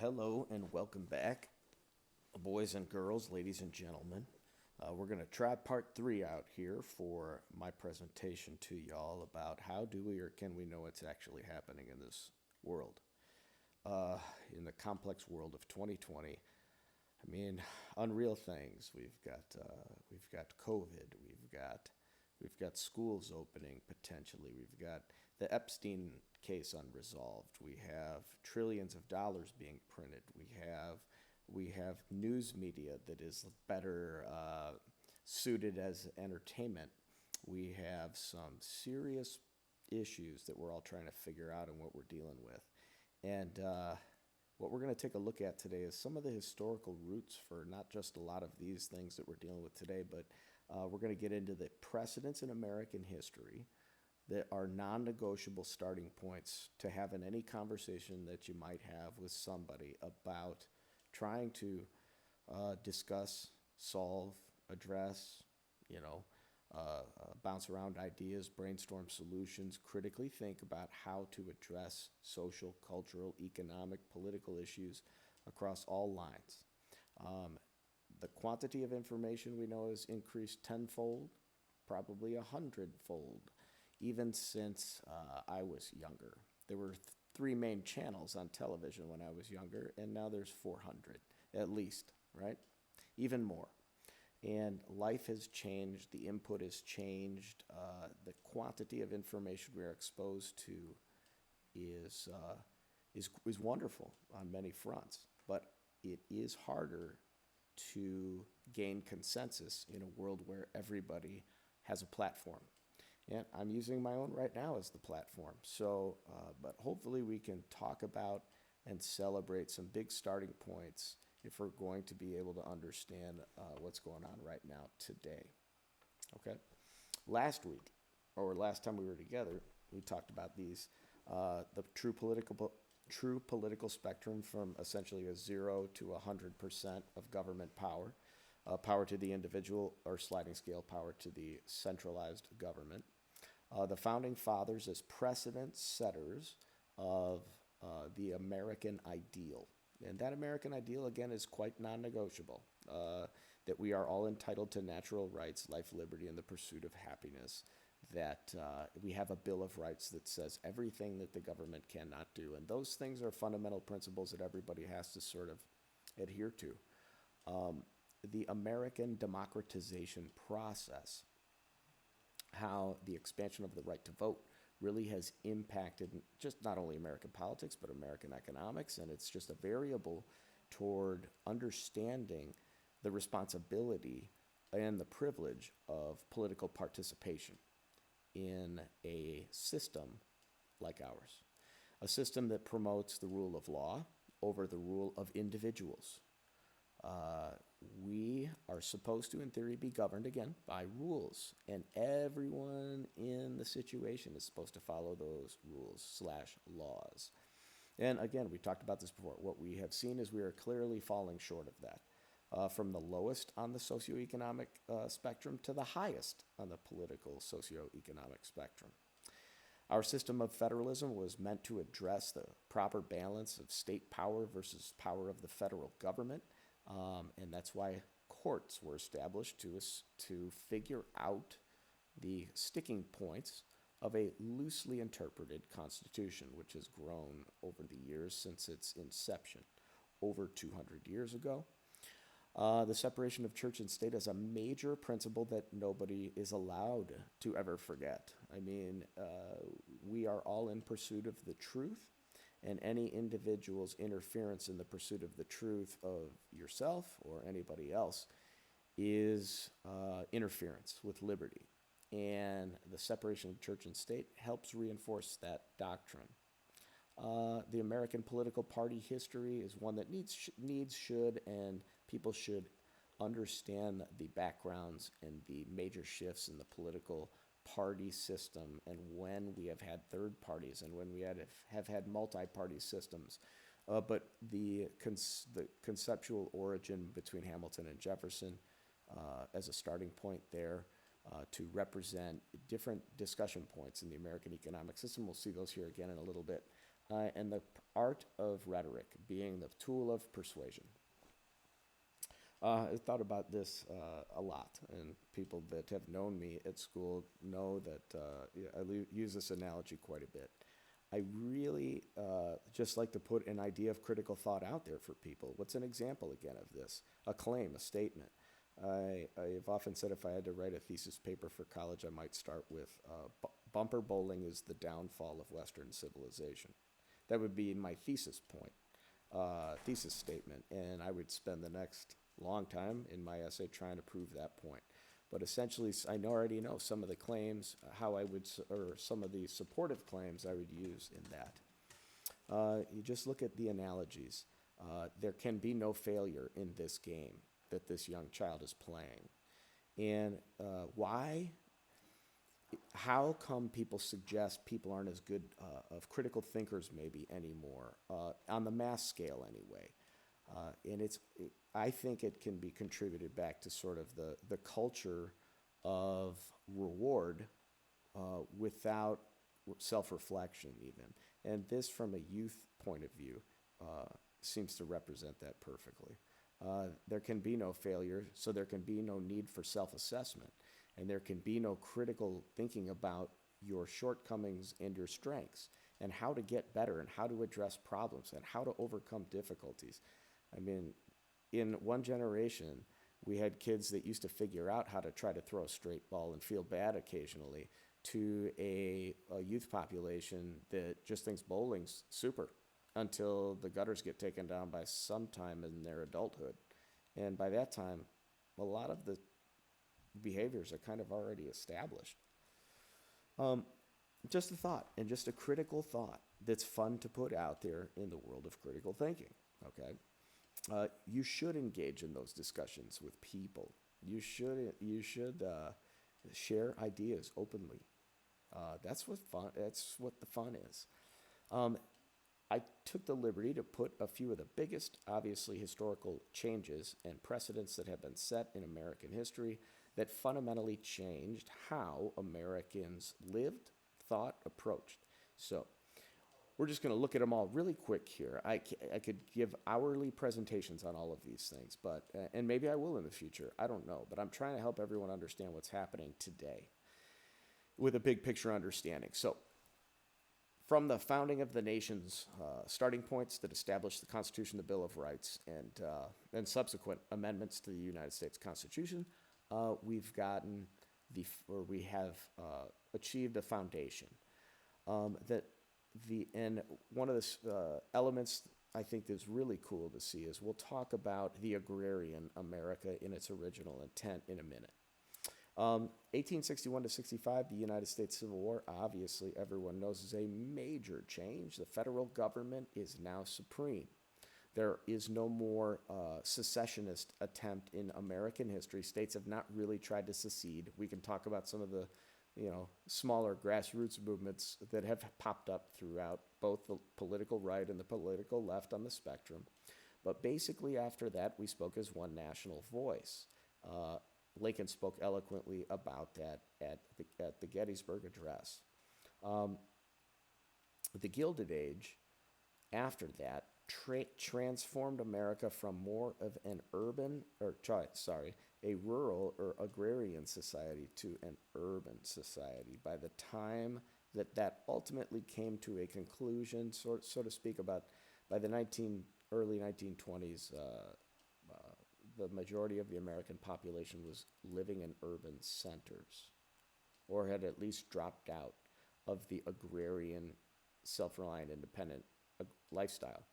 Hello and welcome back, boys and girls, ladies and gentlemen. We're going to try part three out here for my presentation to y'all about how do we or can we know what's actually happening in this world, in the complex world of 2020. I mean, unreal things. We've got COVID. We've got schools opening potentially. We've got the Epstein case unresolved. We have trillions of dollars being printed. We have news media that is better suited as entertainment. We have some serious issues that we're all trying to figure out and what we're dealing with. And what we're going to take a look at today is some of the historical roots for not just a lot of these things that we're dealing with today, but we're going to get into the precedents in American history that are non-negotiable starting points to have in any conversation that you might have with somebody about trying to discuss, solve, address, bounce around ideas, brainstorm solutions, critically think about how to address social, cultural, economic, political issues across all lines. The quantity of information we know has increased tenfold, probably 100-fold, even since I was younger. There were three main channels on television when I was younger, and now there's 400, at least, right? Even more. And life has changed, the input has changed, the quantity of information we are exposed to is wonderful on many fronts, but it is harder to gain consensus in a world where everybody has a platform. And I'm using my own right now as the platform. So, but hopefully we can talk about and celebrate some big starting points if we're going to be able to understand what's going on right now today. Okay? Last week, or last time we were together, we talked about these, the true political spectrum from essentially a 0 to 100% of government power, power to the individual, or sliding scale power to the centralized government. The founding fathers as precedent setters of the American ideal. And that American ideal, again, is quite non-negotiable, that we are all entitled to natural rights, life, liberty, and the pursuit of happiness, that we have a Bill of Rights that says everything that the government cannot do. And those things are fundamental principles that everybody has to sort of adhere to. The American democratization process, how the expansion of the right to vote really has impacted just not only American politics, but American economics. And it's just a variable toward understanding the responsibility and the privilege of political participation in a system like ours, a system that promotes the rule of law over the rule of individuals. We are supposed to, in theory, be governed, again, by rules. And everyone in the situation is supposed to follow those rules/laws. And again, we talked about this before. What we have seen is we are clearly falling short of that. From the lowest on the socioeconomic spectrum to the highest on the political socioeconomic spectrum. Our system of federalism was meant to address the proper balance of state power versus power of the federal government. And that's why courts were established to figure out the sticking points of a loosely interpreted constitution, which has grown over the years since its inception, over 200 years ago. The separation of church and state is a major principle that nobody is allowed to ever forget. I mean, we are all in pursuit of the truth. And any individual's interference in the pursuit of the truth of yourself or anybody else is interference with liberty. And the separation of church and state helps reinforce that doctrine. The American political party history is one that should, and people should understand the backgrounds and the major shifts in the political party system, and when we have had third parties and when we have had multi-party systems. But the conceptual origin between Hamilton and Jefferson as a starting point there to represent different discussion points in the American economic system. We'll see those here again in a little bit. and the art of rhetoric being the tool of persuasion. I thought about this a lot, and people that have known me at school know that yeah, use this analogy quite a bit. I really just like to put an idea of critical thought out there for people. What's an example again of this? A claim, a statement. I've often said if I had to write a thesis paper for college, I might start with bumper bowling is the downfall of Western civilization. That would be my thesis point, thesis statement, and I would spend the next long time in my essay trying to prove that point. But essentially, already know some of the claims, how I would, or some of the supportive claims I would use in that. You just look at the analogies. There can be no failure in this game that this young child is playing. And why? How come people suggest people aren't as good of critical thinkers maybe anymore, on the mass scale anyway? And I think it can be contributed back to sort of the culture of reward without self-reflection even. And this, from a youth point of view, seems to represent that perfectly. There can be no failure, so there can be no need for self-assessment, and there can be no critical thinking about your shortcomings and your strengths, and how to get better, and how to address problems, and how to overcome difficulties. I mean, in one generation, we had kids that used to figure out how to try to throw a straight ball and feel bad occasionally, to a youth population that just thinks bowling's super until the gutters get taken down by some time in their adulthood. And by that time, a lot of the behaviors are kind of already established. Um, just a thought, and just a critical thought that's fun to put out there in the world of critical thinking, okay? You should engage in those discussions with people. You should share ideas openly. That's what fun. That's what the fun is. Um, I took the liberty to put a few of the biggest, obviously historical changes and precedents that have been set in American history that fundamentally changed how Americans lived, thought, approached. So we're just going to look at them all really quick here. I could give hourly presentations on all of these things, but and maybe I will in the future. I don't know, but I'm trying to help everyone understand what's happening today with a big picture understanding. So, from the founding of the nation's starting points that established the Constitution, the Bill of Rights, and subsequent amendments to the United States Constitution, we've gotten we have achieved a foundation that and one of the elements I think that's really cool to see is we'll talk about the agrarian America in its original intent in a minute. 1861 to 65, the United States Civil War, obviously everyone knows, is a major change. The federal government is now supreme. There is no more secessionist attempt in American history. States have not really tried to secede. We can talk about some of the smaller grassroots movements that have popped up throughout both the political right and the political left on the spectrum. But basically after that, we spoke as one national voice. Lincoln spoke eloquently about that at the Gettysburg Address. The Gilded Age, after that, transformed America from more of an a rural or agrarian society to an urban society. By the time that ultimately came to a conclusion, so to speak, by the early 1920s, the majority of the American population was living in urban centers, or had at least dropped out of the agrarian, self-reliant, independent lifestyle.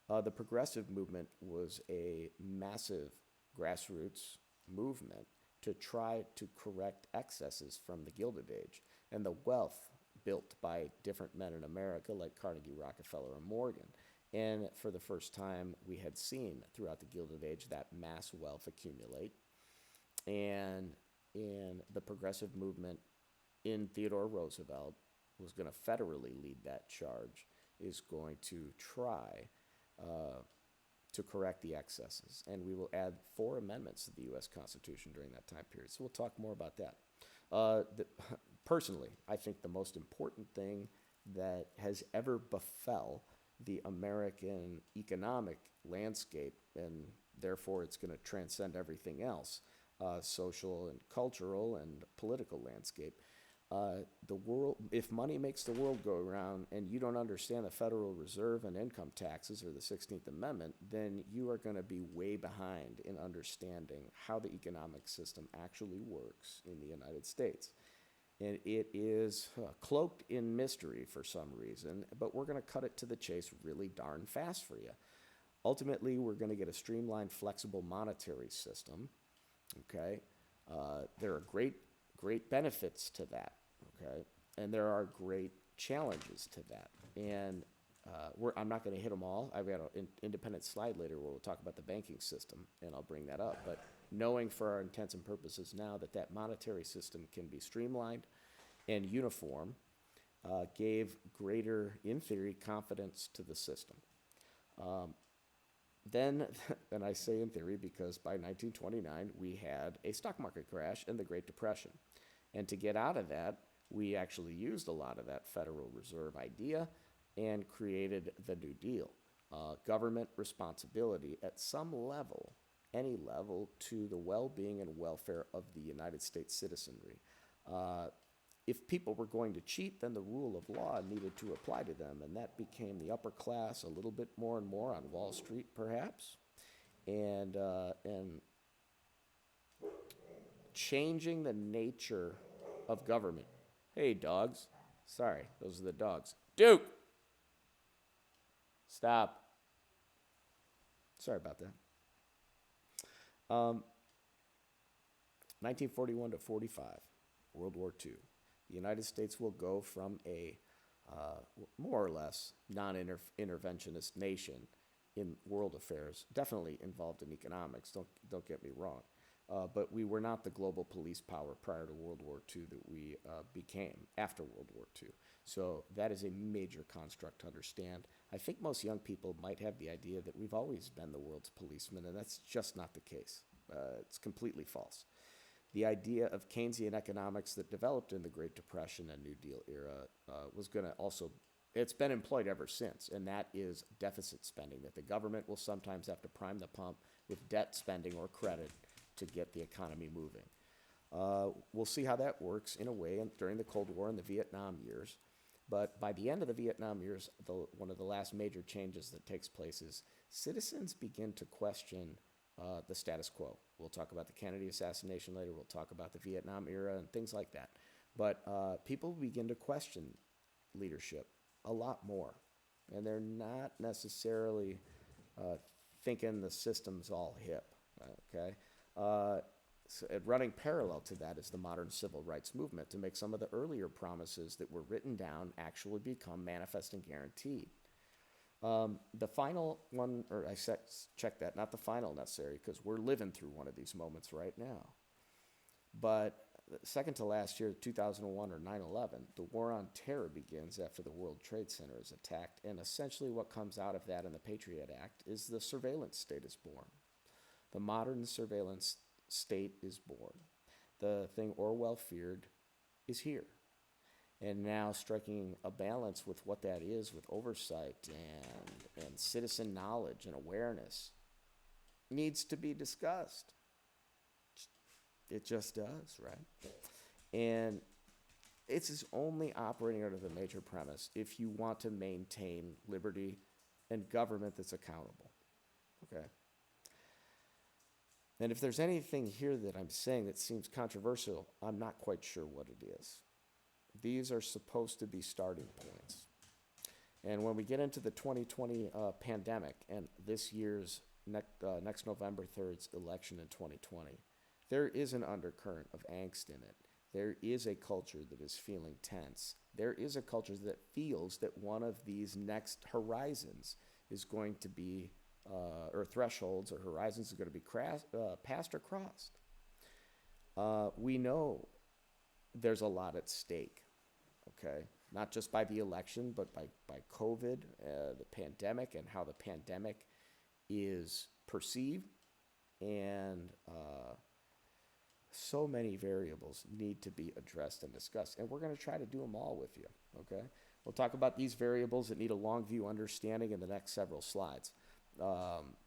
The progressive movement was a massive grassroots movement to try to correct excesses from the Gilded Age and the wealth built by different men in America like Carnegie, Rockefeller, and Morgan. And for the first time, we had seen throughout the Gilded Age that mass wealth accumulate. And in the progressive movement in Theodore Roosevelt was going to federally lead that charge, is going to try to correct the excesses. And we will add 4 amendments to the U.S. Constitution during that time period. So we'll talk more about that. Personally, I think the most important thing that has ever befell the American economic landscape, and therefore it's going to transcend everything else, social and cultural and political landscape. The world, if money makes the world go around and you don't understand the Federal Reserve and income taxes or the 16th Amendment, then you are going to be way behind in understanding how the economic system actually works in the United States. And it is cloaked in mystery for some reason, but we're going to cut it to the chase really darn fast for you. Ultimately, we're going to get a streamlined, flexible monetary system. Okay, there are great benefits to that. Okay, and there are great challenges to that. And I'm not going to hit them all. I've got an independent slide later where we'll talk about the banking system, and I'll bring that up. But knowing for our intents and purposes now that that monetary system can be streamlined and uniform, gave greater, in theory, confidence to the system. Then, and I say in theory because by 1929 we had a stock market crash and the Great Depression. And to get out of that, we actually used a lot of that Federal Reserve idea and created the New Deal. Government responsibility at some level, any level, to the well-being and welfare of the United States citizenry. If people were going to cheat, then the rule of law needed to apply to them, and that became the upper class a little bit more and more on Wall Street, perhaps, and changing the nature of government. Hey, dogs. Sorry, those are the dogs. Duke! Stop. Sorry about that. 1941 to 45, World War II. The United States will go from a more or less non-interventionist nation in world affairs, definitely involved in economics, don't get me wrong, but we were not the global police power prior to World War II that we became after World War II. So that is a major construct to understand. I think most young people might have the idea that we've always been the world's policemen, and that's just not the case. It's completely false. The idea of Keynesian economics that developed in the Great Depression and New Deal era was going to also, it's been employed ever since, and that is deficit spending, that the government will sometimes have to prime the pump with debt spending or credit to get the economy moving. We'll see how that works in a way during the Cold War and the Vietnam years. But by the end of the Vietnam years, one of the last major changes that takes place is citizens begin to question the status quo. We'll talk about the Kennedy assassination later. We'll talk about the Vietnam era and things like that. But people begin to question leadership a lot more. And they're not necessarily thinking the system's all hip, okay? So running parallel to that is the modern civil rights movement to make some of the earlier promises that were written down actually become manifest and guaranteed. The final one, or I check that, not the final necessary, because we're living through one of these moments right now. But second to last year, 2001 or 9/11, the war on terror begins after the World Trade Center is attacked, and essentially what comes out of that in the Patriot Act is the surveillance state is born. The modern surveillance state is born. The thing Orwell feared is here. And now striking a balance with what that is with oversight and citizen knowledge and awareness needs to be discussed. It just does, right? And it's only operating under the major premise if you want to maintain liberty and government that's accountable, okay? And if there's anything here that I'm saying that seems controversial, I'm not quite sure what it is. These are supposed to be starting points. And when we get into the 2020 pandemic and this year's next November 3rd's election in 2020, there is an undercurrent of angst in it. There is a culture that is feeling tense. There is a culture that feels that one of these next horizons is going to be, or thresholds or horizons are going to be passed or crossed. We know there's a lot at stake, okay? Not just by the election, but by COVID, the pandemic, and how the pandemic is perceived. And so many variables need to be addressed and discussed. And we're going to try to do them all with you, okay? We'll talk about these variables that need a long view understanding in the next several slides.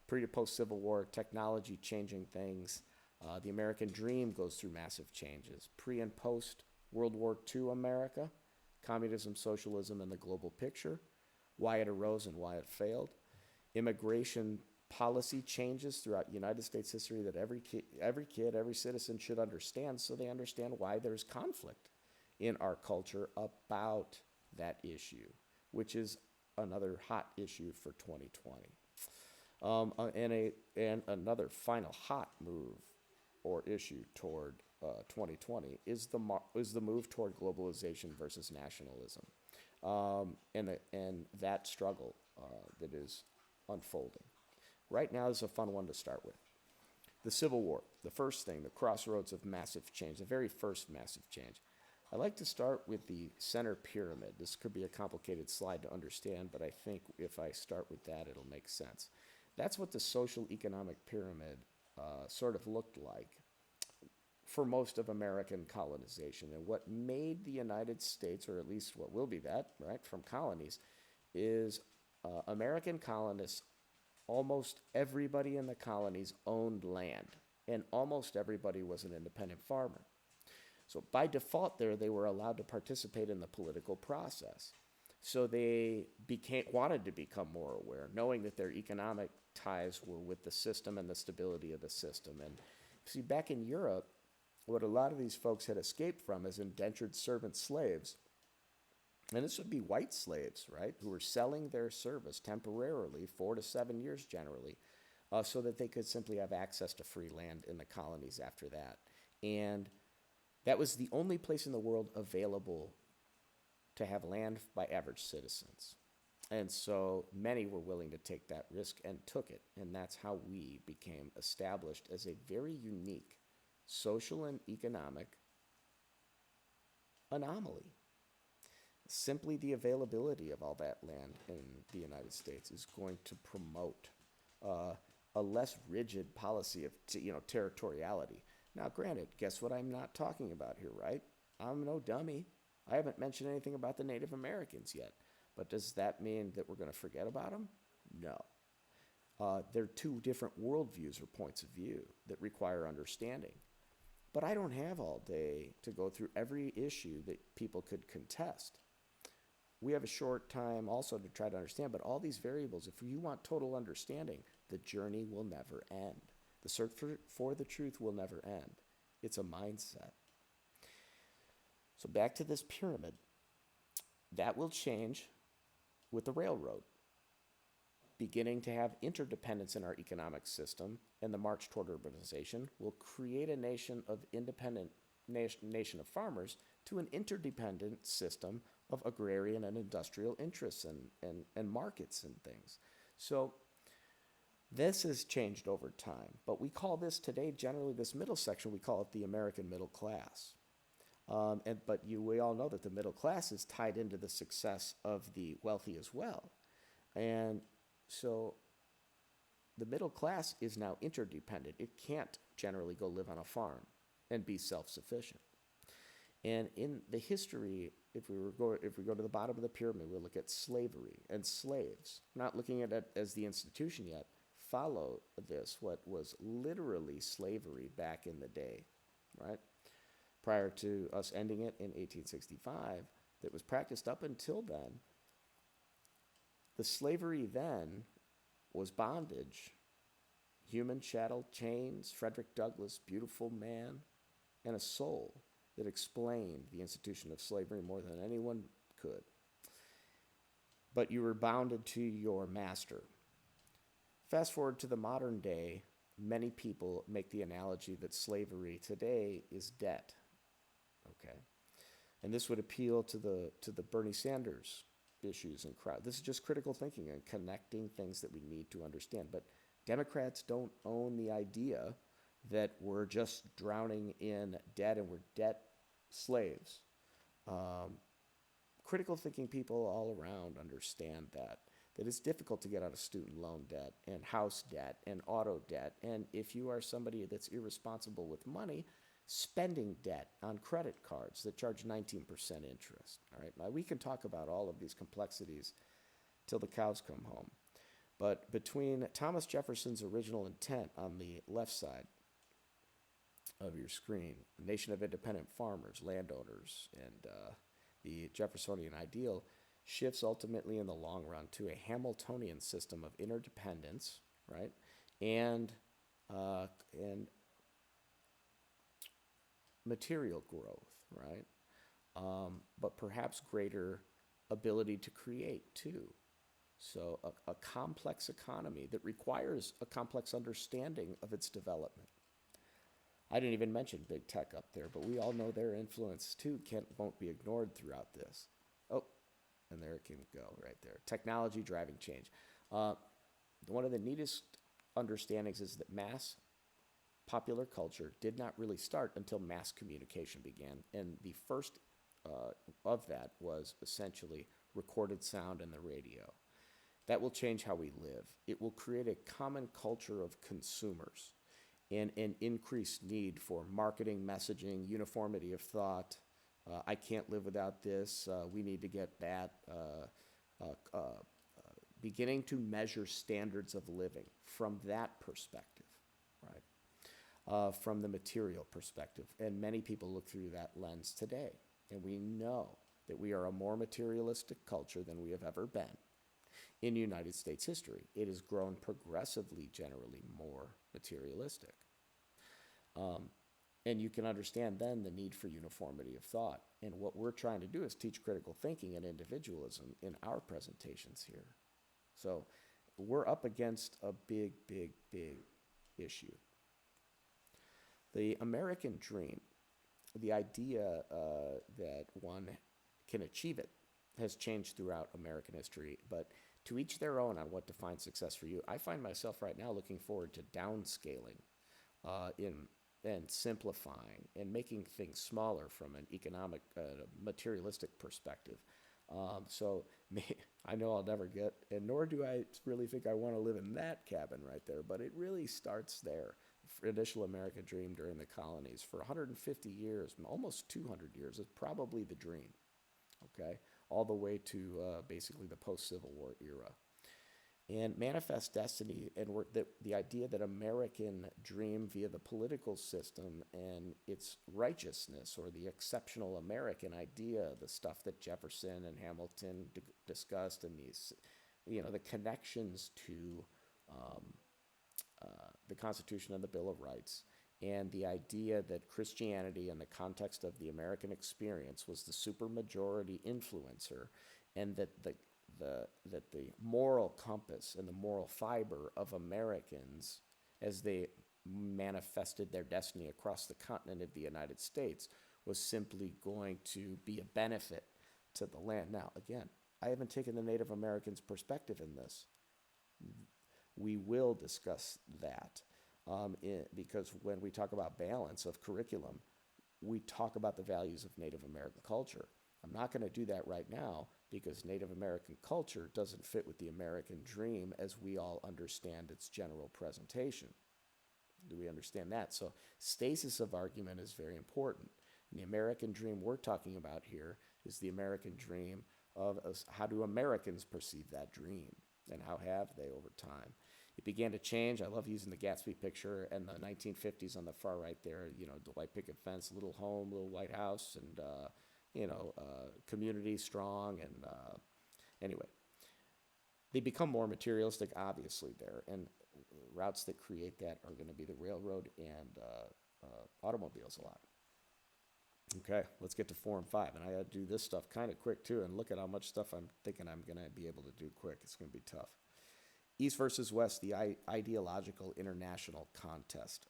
Pre to post Civil War, technology changing things. The American dream goes through massive changes. Pre and post World War II America, communism, socialism, and the global picture, why it arose and why it failed. Immigration policy changes throughout United States history that every kid, every citizen should understand, so they understand why there's conflict in our culture about that issue, which is another hot issue for 2020. And another final hot move or issue toward 2020 is the move toward globalization versus nationalism, and that struggle that is unfolding. Right now is a fun one to start with. The Civil War, the first thing, the crossroads of massive change, the very first massive change. I like to start with the center pyramid. This could be a complicated slide to understand, but I think if I start with that, it'll make sense. That's what the social economic pyramid sort of looked like for most of American colonization. And what made the United States, or at least what will be that, right, from colonies, is American colonists, almost everybody in the colonies owned land, and almost everybody was an independent farmer. So by default there, they were allowed to participate in the political process. So they wanted to become more aware, knowing that their economic ties were with the system and the stability of the system. And see, back in Europe, what a lot of these folks had escaped from is indentured servant slaves. And this would be white slaves, right, who were selling their service temporarily, 4 to 7 years generally, so that they could simply have access to free land in the colonies after that. And that was the only place in the world available to have land by average citizens. And so many were willing to take that risk and took it. And that's how we became established as a very unique social and economic anomaly. Simply the availability of all that land in the United States is going to promote a less rigid policy of territoriality. Now, granted, guess what I'm not talking about here, right? I'm no dummy. I haven't mentioned anything about the Native Americans yet. But does that mean that we're going to forget about them? No. They're two different worldviews or points of view that require understanding. But I don't have all day to go through every issue that people could contest. We have a short time also to try to understand, but all these variables, if you want total understanding, the journey will never end. The search for the truth will never end. It's a mindset. So back to this pyramid. That will change with the railroad, beginning to have interdependence in our economic system, and the march toward urbanization will create a nation of independent nation of farmers to an interdependent system of agrarian and industrial interests and markets and things. So this has changed over time, but we call this today, generally this middle section, we call it the American middle class. But we all know that the middle class is tied into the success of the wealthy as well. And so the middle class is now interdependent. It can't generally go live on a farm and be self-sufficient. And in the history, if we go to the bottom of the pyramid, we'll look at slavery and slaves. We're not looking at it as the institution yet. Follow this, what was literally slavery back in the day, right? Prior to us ending it in 1865, that was practiced up until then. The slavery then was bondage, human chattel, chains, Frederick Douglass, beautiful man, and a soul that explained the institution of slavery more than anyone could. But you were bounded to your master. Fast forward to the modern day, many people make the analogy that slavery today is debt. Okay, and this would appeal to the Bernie Sanders issues and crowd. This is just critical thinking and connecting things that we need to understand. But Democrats don't own the idea that we're just drowning in debt and we're debt slaves. Critical thinking people all around understand that it's difficult to get out of student loan debt and house debt and auto debt. And if you are somebody that's irresponsible with money, spending debt on credit cards that charge 19% interest. All right, now we can talk about all of these complexities till the cows come home. But between Thomas Jefferson's original intent on the left side of your screen, the nation of independent farmers, landowners, and the Jeffersonian ideal shifts ultimately in the long run to a Hamiltonian system of interdependence, right, and material growth, right, but perhaps greater ability to create too. So a complex economy that requires a complex understanding of its development. I didn't even mention big tech up there, but we all know their influence too won't be ignored throughout this. Oh, and there it can go right there. Technology driving change. One of the neatest understandings is that mass popular culture did not really start until mass communication began. And the first of that was essentially recorded sound and the radio. That will change how we live. It will create a common culture of consumers and an increased need for marketing, messaging, uniformity of thought. I can't live without this. We need to get that. Beginning to measure standards of living from that perspective, right? From the material perspective. And many people look through that lens today. And we know that we are a more materialistic culture than we have ever been in United States history. It has grown progressively, generally more materialistic. And you can understand then the need for uniformity of thought. And what we're trying to do is teach critical thinking and individualism in our presentations here. So we're up against a big, big, big issue. The American dream, the idea that one can achieve it, has changed throughout American history, but to each their own on what defines success for you. I find myself right now looking forward to downscaling and simplifying and making things smaller from an economic, materialistic perspective. I know I'll never get, and nor do I really think I want to live in that cabin right there, but it really starts there. The initial American dream during the colonies for 150 years, almost 200 years, is probably the dream, okay? All the way to basically the post-Civil War era. And manifest destiny and the idea that American dream via the political system and its righteousness, or the exceptional American idea, the stuff that Jefferson and Hamilton discussed, and these, the connections to the Constitution and the Bill of Rights, and the idea that Christianity in the context of the American experience was the supermajority influencer, and that the moral compass and the moral fiber of Americans as they manifested their destiny across the continent of the United States was simply going to be a benefit to the land. Now, again, I haven't taken the Native Americans' perspective in this. We will discuss that because when we talk about balance of curriculum, we talk about the values of Native American culture. I'm not going to do that right now because Native American culture doesn't fit with the American dream as we all understand its general presentation. Do we understand that? So stasis of argument is very important. And the American dream we're talking about here is the American dream of how do Americans perceive that dream, and how have they over time. It began to change. I love using the Gatsby picture and the 1950s on the far right there, the white picket fence, little home, little White House, and community strong, and anyway, they become more materialistic, obviously, there, and routes that create that are going to be the railroad and automobiles a lot. Okay, let's get to 4 and 5, and I got to do this stuff kind of quick too, and look at how much stuff I'm thinking I'm going to be able to do quick. It's going to be tough. East versus West, the ideological international contest.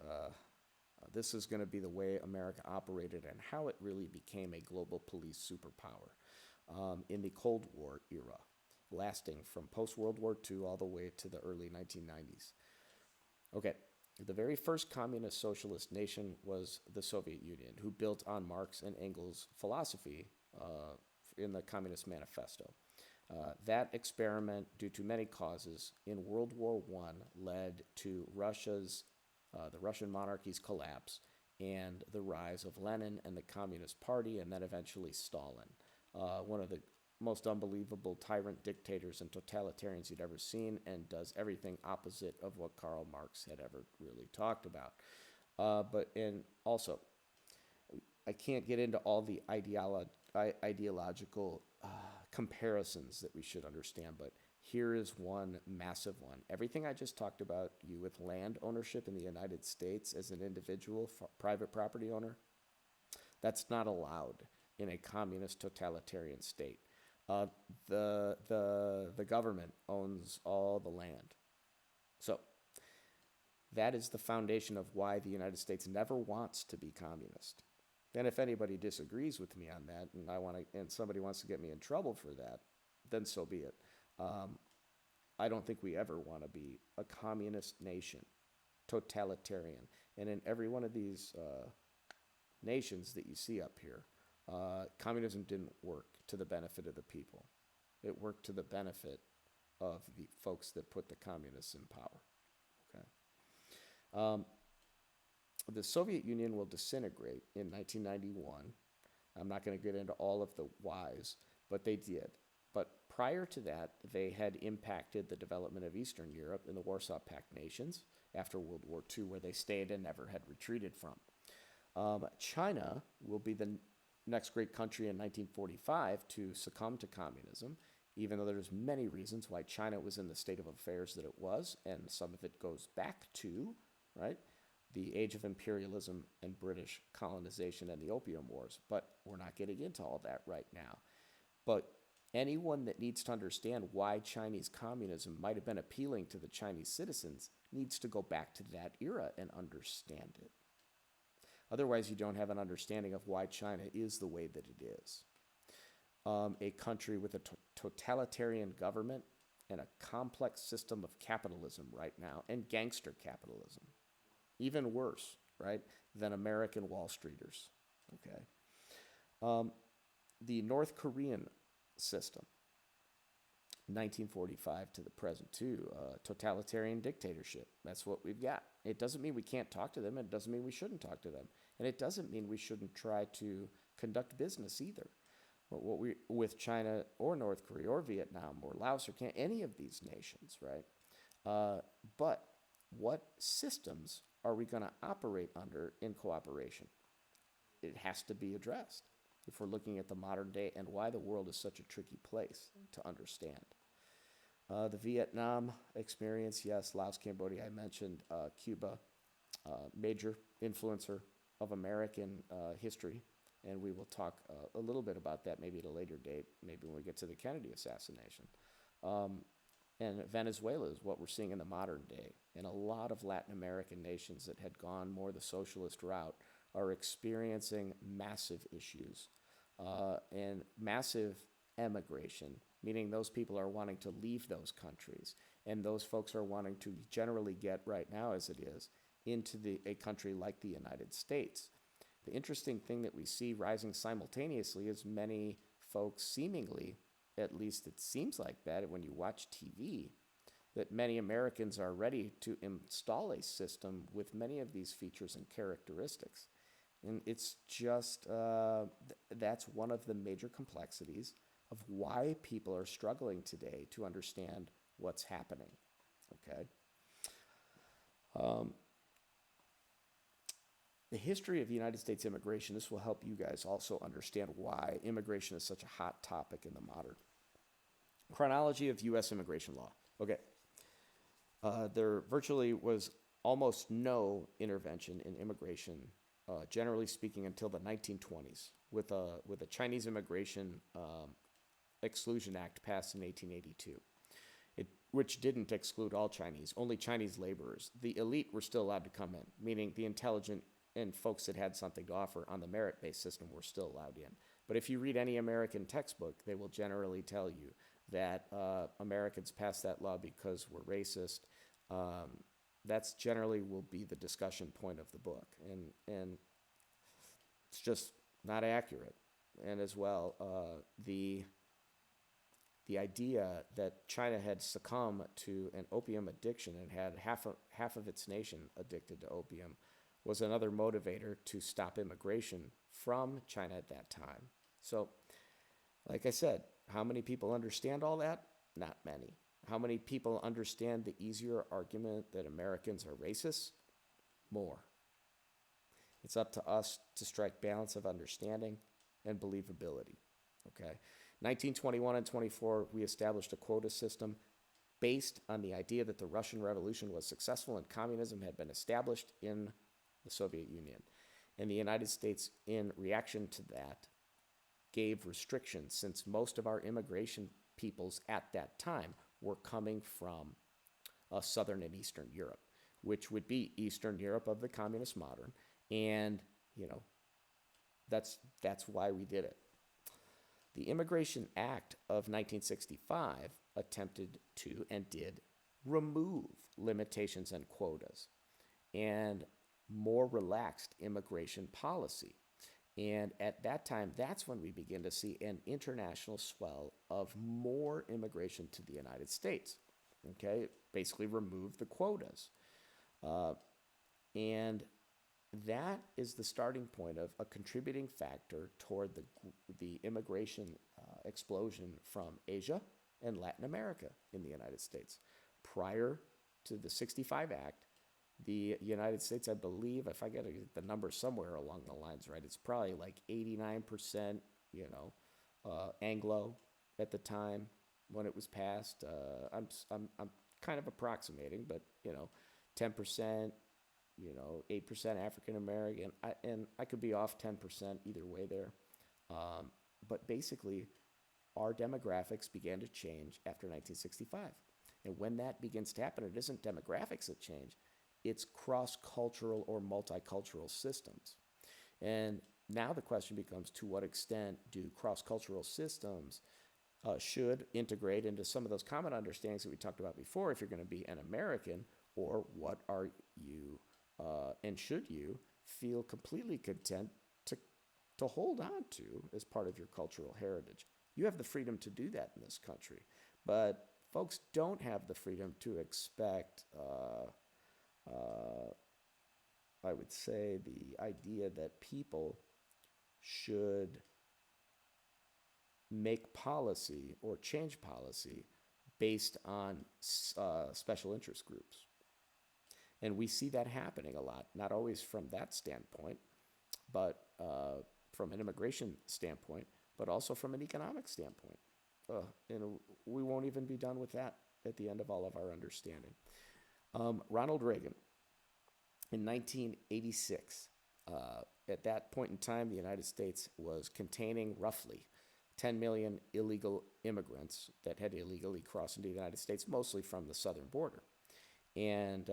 This is going to be the way America operated and how it really became a global police superpower in the Cold War era, lasting from post-World War II all the way to the early 1990s. Okay, the very first communist socialist nation was the Soviet Union, who built on Marx and Engels' philosophy in the Communist Manifesto. That experiment, due to many causes, in World War I led to the Russian monarchy's collapse and the rise of Lenin and the Communist Party, and then eventually Stalin, one of the most unbelievable tyrant dictators and totalitarians you'd ever seen, and does everything opposite of what Karl Marx had ever really talked about. And also, I can't get into all the ideological comparisons that we should understand, but here is one massive one. Everything I just talked about, you with land ownership in the United States as an individual, private property owner, that's not allowed in a communist totalitarian state. The government owns all the land. So that is the foundation of why the United States never wants to be communist. And if anybody disagrees with me on that, and somebody wants to get me in trouble for that, then so be it. I don't think we ever want to be a communist nation, totalitarian. And in every one of these nations that you see up here, communism didn't work to the benefit of the people. It worked to the benefit of the folks that put the communists in power. Okay. The Soviet Union will disintegrate in 1991. I'm not going to get into all of the whys, but they did. But prior to that, they had impacted the development of Eastern Europe and the Warsaw Pact nations after World War II, where they stayed and never had retreated from. China will be the next great country in 1945 to succumb to communism, even though there's many reasons why China was in the state of affairs that it was, and some of it goes back to, right, the age of imperialism and British colonization and the Opium Wars. But we're not getting into all that right now. But anyone that needs to understand why Chinese communism might have been appealing to the Chinese citizens needs to go back to that era and understand it. Otherwise, you don't have an understanding of why China is the way that it is. A country with a totalitarian government and a complex system of capitalism right now, and gangster capitalism. Even worse, right, than American Wall Streeters, okay? The North Korean system, 1945 to the present too, totalitarian dictatorship. That's what we've got. It doesn't mean we can't talk to them. It doesn't mean we shouldn't talk to them. And it doesn't mean we shouldn't try to conduct business either. But with China or North Korea or Vietnam or Laos or any of these nations, right? But what systems are we going to operate under in cooperation? It has to be addressed if we're looking at the modern day and why the world is such a tricky place to understand. The Vietnam experience, yes, Laos, Cambodia, I mentioned, Cuba, major influencer of American history, and we will talk a little bit about that maybe at a later date, maybe when we get to the Kennedy assassination. And Venezuela is what we're seeing in the modern day. And a lot of Latin American nations that had gone more the socialist route are experiencing massive issues and massive emigration, meaning those people are wanting to leave those countries. And those folks are wanting to generally get right now, as it is, into a country like the United States. The interesting thing that we see rising simultaneously is many folks seemingly, at least it seems like that when you watch TV, that many Americans are ready to install a system with many of these features and characteristics. And it's just, that's one of the major complexities of why people are struggling today to understand what's happening, okay? The history of United States immigration, this will help you guys also understand why immigration is such a hot topic in the modern. Chronology of U.S. immigration law. Okay. There virtually was almost no intervention in immigration, generally speaking, until the 1920s, with a Chinese Immigration Exclusion Act passed in 1882, which didn't exclude all Chinese, only Chinese laborers. The elite were still allowed to come in, meaning the intelligent and folks that had something to offer on the merit-based system were still allowed in. But if you read any American textbook, they will generally tell you that Americans passed that law because we're racist. That's generally will be the discussion point of the book. And it's just not accurate. And as well, the idea that China had succumbed to an opium addiction and had half of its nation addicted to opium was another motivator to stop immigration from China at that time. So, like I said, how many people understand all that? Not many. How many people understand the easier argument that Americans are racist? More. It's up to us to strike balance of understanding and believability. Okay. 1921 and 24, we established a quota system based on the idea that the Russian Revolution was successful and communism had been established in the Soviet Union. And the United States, in reaction to that, gave restrictions since most of our immigration peoples at that time were coming from Southern and Eastern Europe, which would be Eastern Europe of the communist modern. And, that's why we did it. The Immigration Act of 1965 attempted to and did remove limitations and quotas and more relaxed immigration policy. And at that time, that's when we begin to see an international swell of more immigration to the United States. Okay, basically remove the quotas. And that is the starting point of a contributing factor toward the immigration explosion from Asia and Latin America in the United States. Prior to the 65 Act, the United States, I believe, if I get the number somewhere along the lines right, it's probably like 89%, Anglo at the time when it was passed. I'm kind of approximating, but 10%, 8% African American, and I could be off 10% either way there. But basically, our demographics began to change after 1965. And when that begins to happen, it isn't demographics that change, it's cross-cultural or multicultural systems. And now the question becomes, to what extent do cross-cultural systems should integrate into some of those common understandings that we talked about before if you're going to be an American, or what are you and should you feel completely content to hold on to as part of your cultural heritage? You have the freedom to do that in this country, but folks don't have the freedom to expect, I would say, the idea that people should make policy or change policy based on special interest groups. And we see that happening a lot, not always from that standpoint, but from an immigration standpoint, but also from an economic standpoint. And we won't even be done with that at the end of all of our understanding. Ronald Reagan, in 1986, at that point in time, the United States was containing roughly 10 million illegal immigrants that had illegally crossed into the United States, mostly from the southern border. And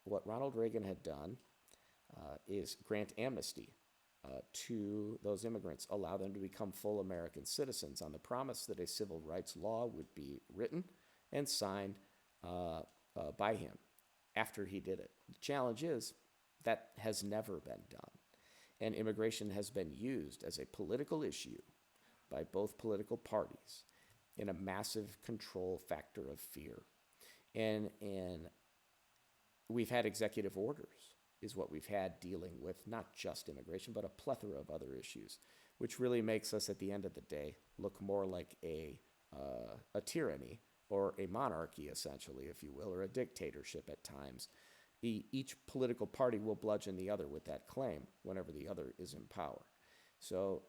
what Ronald Reagan had done is grant amnesty to those immigrants, allow them to become full American citizens on the promise that a civil rights law would be written and signed by him after he did it. The challenge is that has never been done. And immigration has been used as a political issue by both political parties in a massive control factor of fear. And we've had executive orders is what we've had dealing with not just immigration, but a plethora of other issues, which really makes us, at the end of the day, look more like a tyranny or a monarchy, essentially, if you will, or a dictatorship at times. Each political party will bludgeon the other with that claim whenever the other is in power. So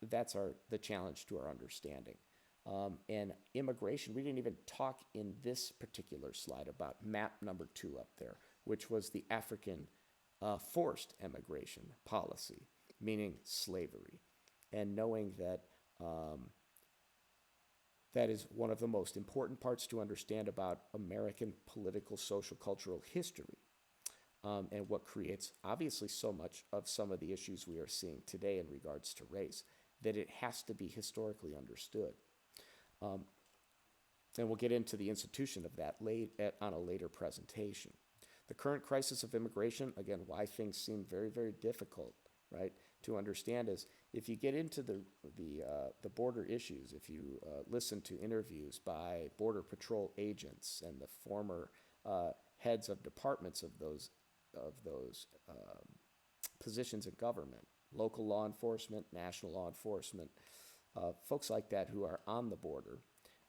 that's the challenge to our understanding. And immigration, we didn't even talk in this particular slide about map number 2 up there, which was the African forced immigration policy, meaning slavery. And knowing that that is one of the most important parts to understand about American political, social, cultural history, and what creates, obviously, so much of some of the issues we are seeing today in regards to race, that it has to be historically understood. And we'll get into the institution of that on a later presentation. The current crisis of immigration, again, why things seem very, very difficult, right, to understand is if you get into the border issues, if you listen to interviews by Border Patrol agents and the former heads of departments of those positions in government, local law enforcement, national law enforcement, folks like that who are on the border.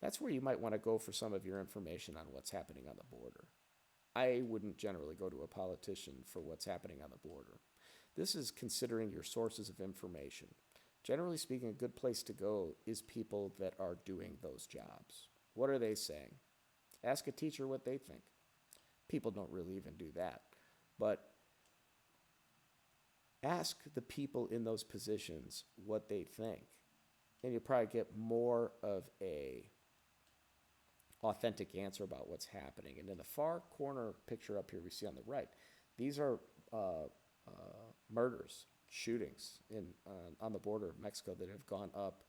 That's where you might want to go for some of your information on what's happening on the border. I wouldn't generally go to a politician for what's happening on the border. This is considering your sources of information. Generally speaking, a good place to go is people that are doing those jobs. What are they saying? Ask a teacher what they think. People don't really even do that. But ask the people in those positions what they think. And you'll probably get more of a authentic answer about what's happening. And in the far corner picture up here we see on the right, these are murders, shootings on the border of Mexico that have gone up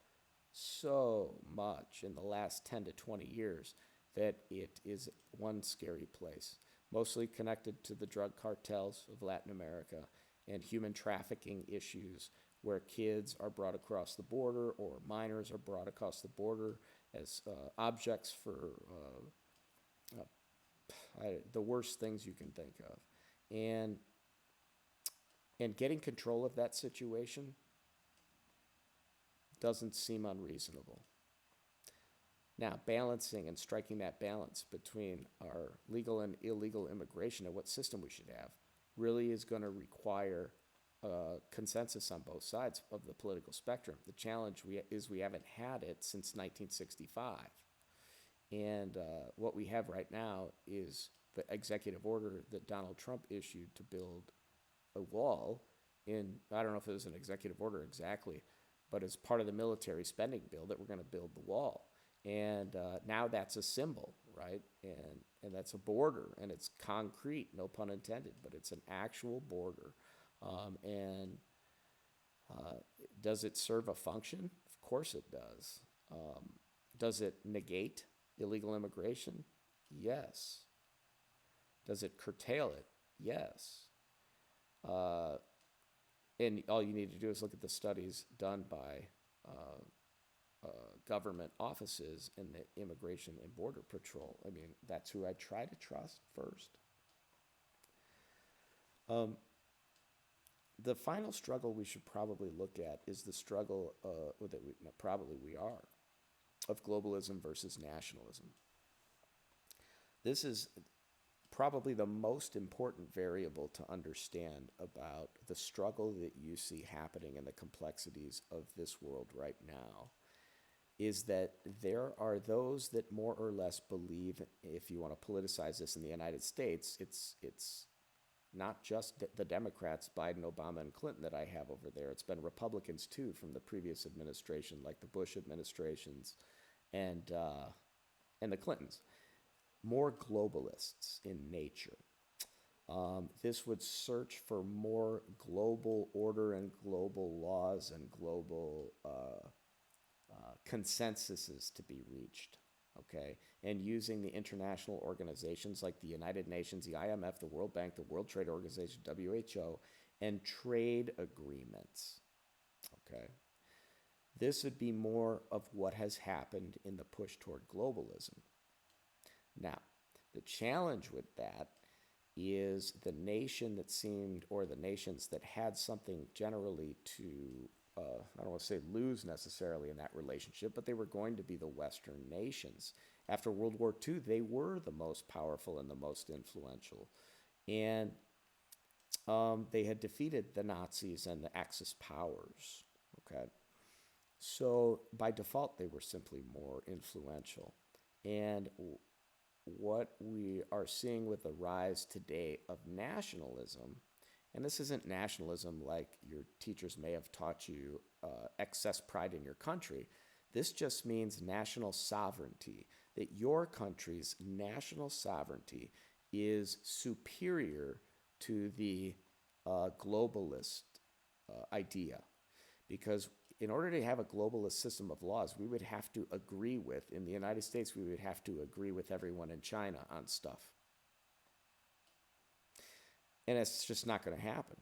so much in the last 10 to 20 years that it is one scary place, mostly connected to the drug cartels of Latin America and human trafficking issues where kids are brought across the border or minors are brought across the border as objects for the worst things you can think of. And getting control of that situation doesn't seem unreasonable. Now, balancing and striking that balance between our legal and illegal immigration and what system we should have really is going to require consensus on both sides of the political spectrum. The challenge is we haven't had it since 1965. And what we have right now is the executive order that Donald Trump issued to build a wall I don't know if it was an executive order exactly, but as part of the military spending bill that we're going to build the wall. And now that's a symbol, right? And that's a border, and it's concrete, no pun intended, but it's an actual border. And does it serve a function? Of course it does. Does it negate illegal immigration? Yes. Does it curtail it? Yes. And all you need to do is look at the studies done by government offices in the Immigration and Border Patrol. I mean, that's who I try to trust first. The final struggle we should probably look at is the struggle that we are, of globalism versus nationalism. This is probably the most important variable to understand about the struggle that you see happening in the complexities of this world right now, is that there are those that more or less believe, if you want to politicize this in the United States, it's not just the Democrats, Biden, Obama, and Clinton that I have over there. It's been Republicans too from the previous administration, like the Bush administrations and the Clintons. More globalists in nature. This would search for more global order and global laws and global consensuses to be reached, okay? And using the international organizations like the United Nations, the IMF, the World Bank, the World Trade Organization, WHO, and trade agreements, okay? This would be more of what has happened in the push toward globalism. Now, the challenge with that is the nation that seemed, or the nations that had something generally to, I don't want to say lose necessarily in that relationship, but they were going to be the Western nations. After World War II, they were the most powerful and the most influential. And they had defeated the Nazis and the Axis powers, okay? So by default, they were simply more influential. And what we are seeing with the rise today of nationalism, and this isn't nationalism like your teachers may have taught you, excess pride in your country. This just means national sovereignty, that your country's national sovereignty is superior to the globalist idea. Because in order to have a globalist system of laws, we would have to agree with, in the United States, we would have to agree with everyone in China on stuff. And it's just not going to happen.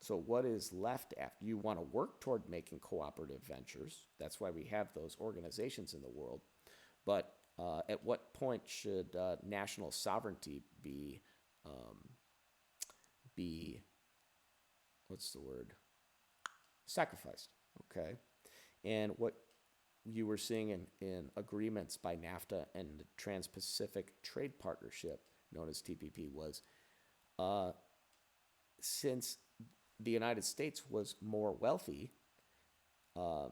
So what is left after? You want to work toward making cooperative ventures. That's why we have those organizations in the world. But at what point should national sovereignty be what's the word? Sacrificed. Okay. And what you were seeing in agreements by NAFTA and the Trans Pacific Trade Partnership, known as TPP, was uh, since the United States was more wealthy, uh,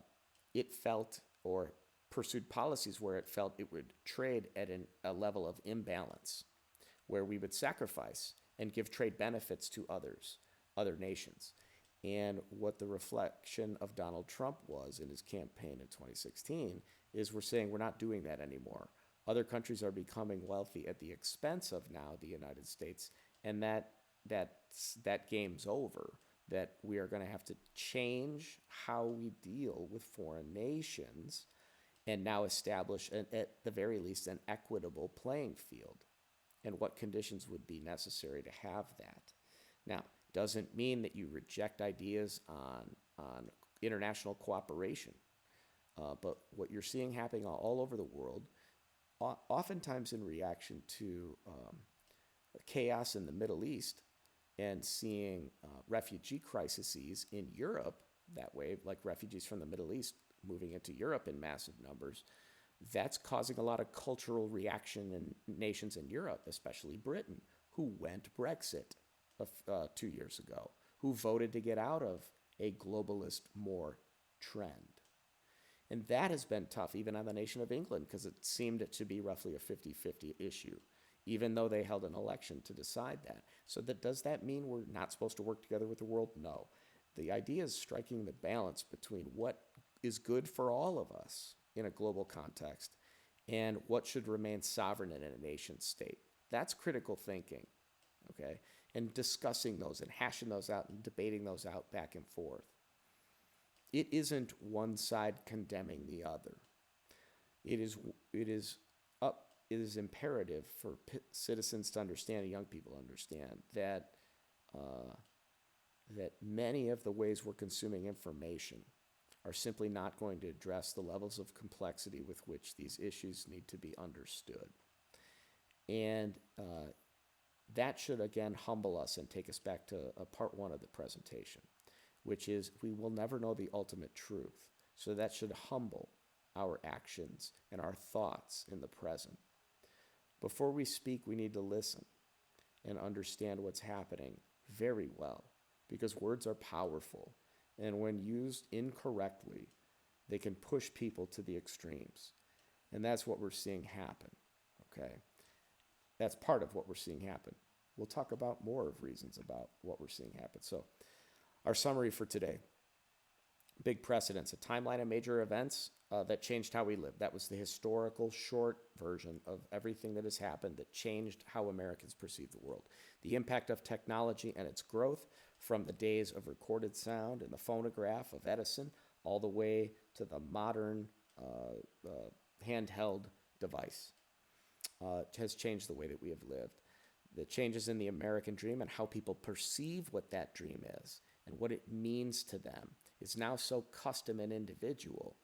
it felt or pursued policies where it felt it would trade at a level of imbalance, where we would sacrifice and give trade benefits to other nations. And what the reflection of Donald Trump was in his campaign in 2016 is we're saying we're not doing that anymore. Other countries are becoming wealthy at the expense of now the United States, and that game's over. That we are going to have to change how we deal with foreign nations and now establish, at the very least, an equitable playing field and what conditions would be necessary to have that. Now, doesn't mean that you reject ideas on international cooperation, but what you're seeing happening all over the world, oftentimes in reaction to chaos in the Middle East and seeing refugee crises in Europe that way, like refugees from the Middle East moving into Europe in massive numbers, that's causing a lot of cultural reaction in nations in Europe, especially Britain, who went Brexit 2 years ago, who voted to get out of a globalist more trend. And that has been tough, even on the nation of England, because it seemed to be roughly a 50-50 issue, even though they held an election to decide that. So does that mean we're not supposed to work together with the world? No. The idea is striking the balance between what is good for all of us in a global context and what should remain sovereign in a nation state. That's critical thinking, okay? And discussing those and hashing those out and debating those out back and forth. It isn't one side condemning the other. It is imperative for citizens to understand and young people to understand that that many of the ways we're consuming information are simply not going to address the levels of complexity with which these issues need to be understood. And that should, again, humble us and take us back to part one of the presentation, which is we will never know the ultimate truth. So that should humble our actions and our thoughts in the present. Before we speak, we need to listen and understand what's happening very well, because words are powerful. And when used incorrectly, they can push people to the extremes. And that's what we're seeing happen, okay? That's part of what we're seeing happen. We'll talk about more of reasons about what we're seeing happen. So our summary for today: big precedents, a timeline of major events that changed how we live. That was the historical short version of everything that has happened that changed how Americans perceive the world. The impact of technology and its growth, from the days of recorded sound and the phonograph of Edison all the way to the modern handheld device, has changed the way that we have lived. The changes in the American dream and how people perceive what that dream is and what it means to them is now so custom and individual.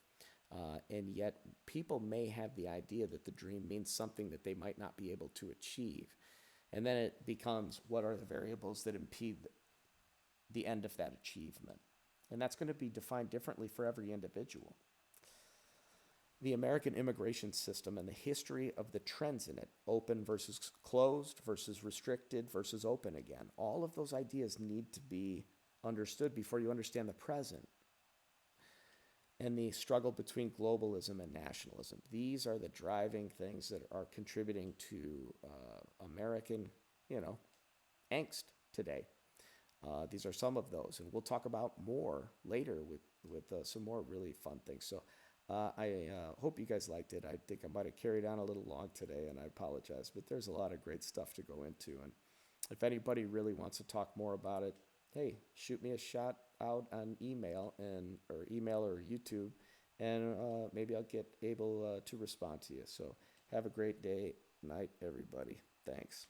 And yet people may have the idea that the dream means something that they might not be able to achieve. And then it becomes, what are the variables that impede the end of that achievement? And that's going to be defined differently for every individual. The American immigration system and the history of the trends in it, open versus closed versus restricted versus open again, all of those ideas need to be understood before you understand the present. And the struggle between globalism and nationalism. These are the driving things that are contributing to American, angst today. These are some of those, and we'll talk about more later with some more really fun things. So I hope you guys liked it. I think I might have carried on a little long today, and I apologize, but there's a lot of great stuff to go into. And if anybody really wants to talk more about it, hey, shoot me a shot out on email or YouTube, and maybe I'll get able to respond to you. So have a great day, night, everybody. Thanks.